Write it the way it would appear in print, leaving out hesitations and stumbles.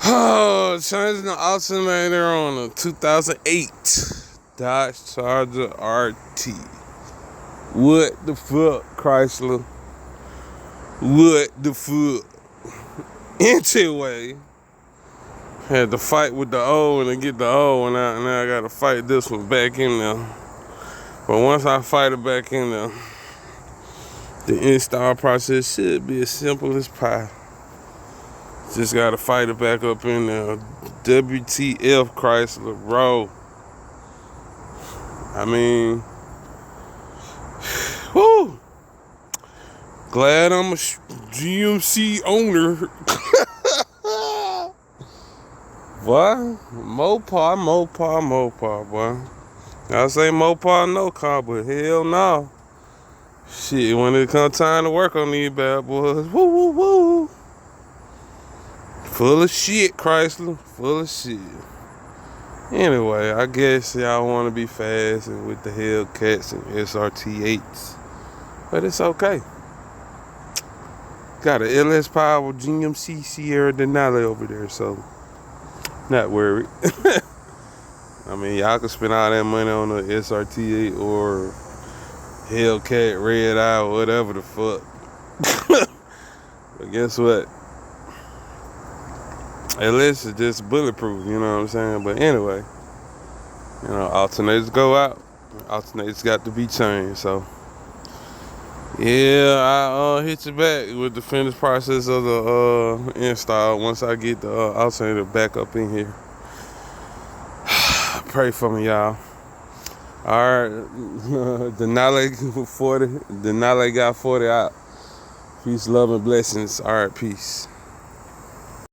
Oh, changing the alternator on a 2008 Dodge Charger RT. What the fuck, Chrysler? What the fuck? Anyway, had to fight with the old one and get the old one out. Now I gotta fight this one back in there. But once I fight it back in there, the install process should be as simple as pie. Just gotta fight it back up in there. WTF, Chrysler, bro. I mean, whoo. Glad I'm a GMC owner. Boy, Mopar, boy. I say Mopar no car, but hell no. Shit, when it come time to work on these bad boys, woo, woo, woo. Full of shit, Chrysler. Full of shit. Anyway, I guess y'all want to be fast and with the Hellcats and SRT8s. But it's okay. Got an LS Power GMC Sierra Denali over there, so not worried. I mean, y'all can spend all that money on a SRT8 or Hellcat Red Eye or whatever the fuck. But guess what? LS is just bulletproof, you know what I'm saying? But anyway, you know, alternators go out. Alternators got to be changed, so. Yeah, I'll hit you back with the finished process of the install once I get the alternator back up in here. Pray for me, y'all. All right, Denali got 40 out. Peace, love, and blessings. All right, peace.